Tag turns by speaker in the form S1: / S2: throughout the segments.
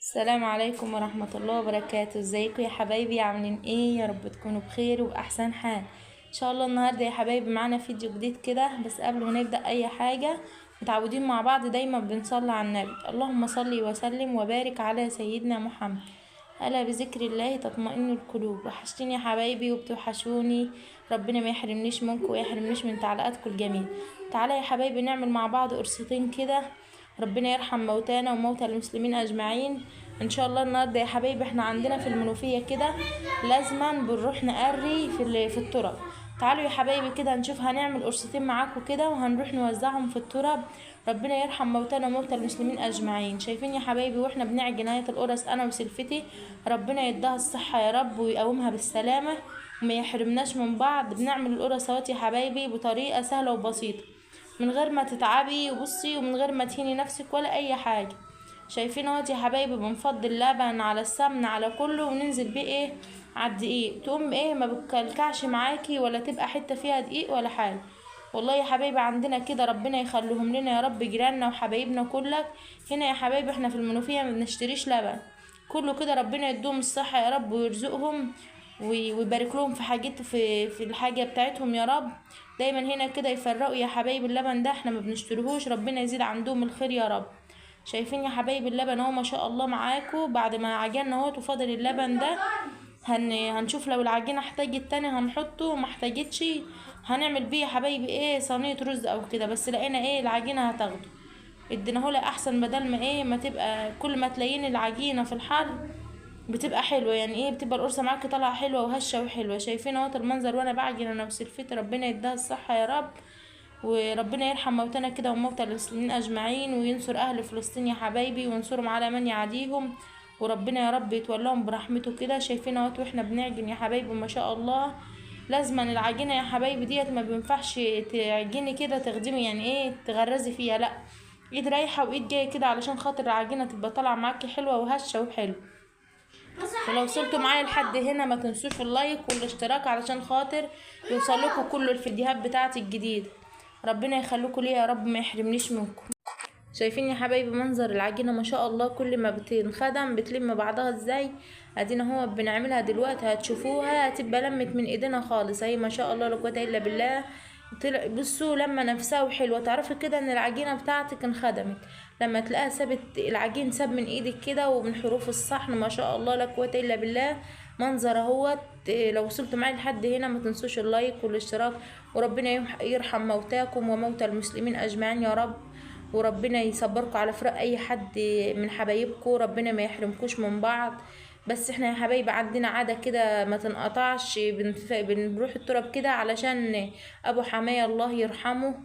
S1: السلام عليكم ورحمة الله وبركاته. ازيكم يا حبايبي؟ عاملين ايه؟ يا رب تكونوا بخير وبأحسن حال ان شاء الله. النهاردة يا حبايبي معانا فيديو جديد كده، بس قبل ما نبدأ اي حاجة متعودين مع بعض دايما بنصلي على النبي. اللهم صل وسلم وبارك على سيدنا محمد. ألا بذكر الله تطمئن القلوب. وحشتيني يا حبايبي وبتوحشوني. ربنا ما يحرمنيش منكم ويحرمنيش من تعليقاتكم الجميلة. تعالى يا حبايبي نعمل مع بعض قرصتين كده، ربنا يرحم موتانا وموتى المسلمين اجمعين ان شاء الله. النهارده يا حبايبي احنا عندنا في المنوفيه كده لازما بنروح نقري في التراب. تعالوا يا حبايبي كده نشوف، هنعمل قرصتين معاكم كده وهنروح نوزعهم في التراب. ربنا يرحم موتانا وموتى المسلمين اجمعين. شايفين يا حبايبي واحنا بنعجن نهايه القرص انا وسلفتي، ربنا يديها الصحه يا رب ويقومها بالسلامه وما يحرمناش من بعض. بنعمل القرص اهوت يا حبايبي بطريقه سهله وبسيطه، من غير ما تتعبي وبصي ومن غير ما تهيني نفسك ولا اي حاجه. شايفين اهوت يا حبايبي، بنفضي اللبن على السمن على كله وننزل بيه ايه على الدقيق، تقوم ايه ما بتكلكعش معاكي ولا تبقى حته فيها دقيق ولا حاجه. والله يا حبايبي عندنا كده، ربنا يخليهم لنا يا رب، جيراننا وحبايبنا كلك. هنا يا حبايبي احنا في المنوفيه ما بنشتريش لبن، كله كده ربنا يدوم الصحه يا رب ويرزقهم ويبارك لهم في حاجات في الحاجه بتاعتهم يا رب. دايما هنا كده يفرقوا يا حبايبي اللبن ده احنا ما بنشتريهوش، ربنا يزيد عندهم الخير يا رب. شايفين يا حبايبي اللبن اهو ما شاء الله معاكم. بعد ما عجننا اهوت وفاضل اللبن ده هنشوف لو العجينه احتاجت تاني هنحطه، ما احتاجتش هنعمل بيه يا حبايبي ايه صينيه رز او كده. بس لقينا ايه العجينه هتاخده اديناهولها احسن، بدل ما ايه ما تبقى كل ما تلاقين العجينه في الحل بتبقى حلوه، يعني ايه بتبقى القرصه معاكي طالعه حلوه وهشه وحلوه. شايفين اهوت المنظر وانا بعجن انا وسلفتي، ربنا يديها الصحه يا رب وربنا يرحم موتانا كده وموتى المسلمين اجمعين وينصر اهل فلسطين يا حبايبي وينصرهم على من يعاديهم، وربنا يا رب يتولاهم برحمته كده. شايفين اهوت واحنا بنعجن يا حبايبي ما شاء الله. لازما العجينه يا حبايبي ديت ما بينفعش تعجني كده تخدمي، يعني ايه تغرزي فيها، لا، ايد رايحه وايد جايه كده علشان خاطر العجينه تبقى طالعه معاكي حلوه وهشه وحلو. ولو وصلتوا معايا لحد هنا ما تنسوش اللايك والاشتراك علشان خاطر يوصل لكم كل الفيديوهات بتاعتي الجديده. ربنا يخليكم ليا يا رب ما يحرمنيش منكم. شايفين يا حبايبي منظر العجينه ما شاء الله، كل ما بتنخدم بتلم بعضها ازاي. ادينا هو بنعملها دلوقتي هتشوفوها هتبقى لمت من ايدينا خالص اهي ما شاء الله لا قوه الا بالله. بصوا لما نفسها وحلوه تعرفي كده ان العجينه بتاعتك انخدمت، لما تلاقيها سابت العجين ساب من ايدك كده ومن حروف الصحن ما شاء الله لا قوه الا بالله. منظر اهوت. لو وصلتوا معايا لحد هنا ما تنسوش اللايك والاشتراك، وربنا يرحم موتاكم وموتى المسلمين اجمعين يا رب. وربنا يصبركم على فراق اي حد من حبايبكم، ربنا ما يحرمكوش من بعض. بس احنا يا حبايبي عندنا عادة كده ما تنقطعش، بنروح التراب كده علشان ابو حماية الله يرحمه،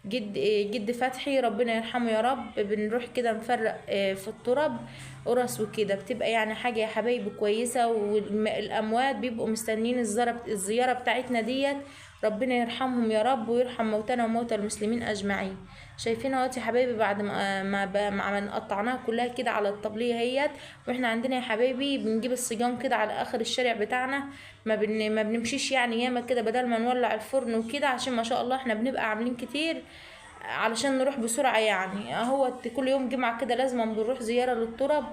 S1: جد فتحي ربنا يرحمه يا رب. بنروح كده نفرق في التراب قرص وكده، بتبقى يعني حاجة يا حبايبي كويسة، والاموات بيبقوا مستنيين الزيارة بتاعتنا ديت. ربنا يرحمهم يا رب ويرحم موتانا وموتى المسلمين اجمعين. شايفين اهوت يا حبايبي بعد ما قطعناها كلها كده على الطبليه اهيت. واحنا عندنا يا حبايبي بنجيب السجان كده على اخر الشارع بتاعنا، ما بنمشيش يعني ياما كده بدل ما نولع الفرن وكده، عشان ما شاء الله احنا بنبقى عاملين كتير علشان نروح بسرعه. يعني اهوت كل يوم جمعه كده لازم بنروح زياره للتراب.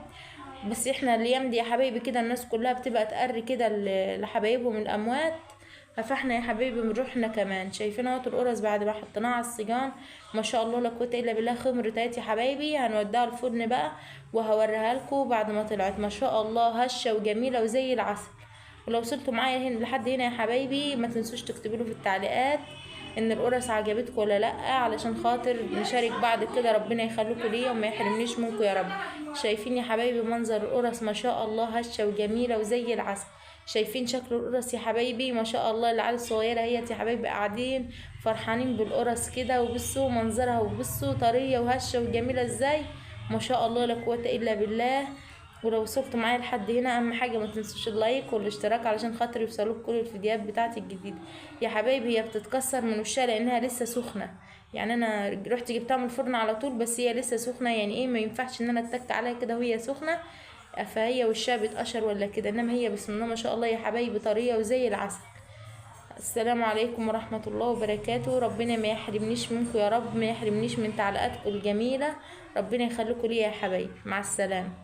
S1: بس احنا الايام دي يا حبايبي كده الناس كلها بتبقى تقري كده لحبايبهم الاموات، فاحنا يا حبيبي بنروح احنا كمان. شايفين اهوت القرص بعد ما حطيناها على السجان ما شاء الله لا قوه الا بالله خمرت اهي يا حبايبي. هنوديها الفرن بقى وهوريها لكم بعد ما طلعت ما شاء الله هشه وجميله وزي العسل. ولو وصلتوا معايا هنا لحد هنا يا حبايبي ما تنسوش تكتبوا له في التعليقات ان القرص عجبتكم ولا لا، علشان خاطر نشارك بعض كده. ربنا يخليكم ليا وما يحرمنيش منكم يا رب. شايفين يا حبايبي منظر القرص ما شاء الله هشه وجميله وزي العسل. شايفين شكل القرص يا حبايبي ما شاء الله. العيال الصغيره هي يا حبايبي قاعدين فرحانين بالقرص كده، وبصوا منظرها وبصوا طريه وهشه وجميله ازاي ما شاء الله لا قوه الا بالله. ولو وصلتوا معايا لحد هنا اهم حاجه ما تنسوش اللايك والاشتراك علشان خاطر يوصلوك كل الفيديوهات بتاعتي الجديده يا حبايبي. هي بتتكسر من وشها لانها لسه سخنه، يعني انا رحت جبتها من الفرن على طول بس هي لسه سخنه، يعني ايه ما ينفعش ان انا اتك عليها كده وهي سخنه فهي وشها بيتقشر ولا كده، انما هي بسم الله ما شاء الله يا حبايبي طريه وزي العسل. السلام عليكم ورحمه الله وبركاته. ربنا ما يحرمنيش منكم يا رب، ما يحرمنيش من تعليقاتكم الجميله. ربنا يخليكم ليا يا حبايبي، مع السلامه.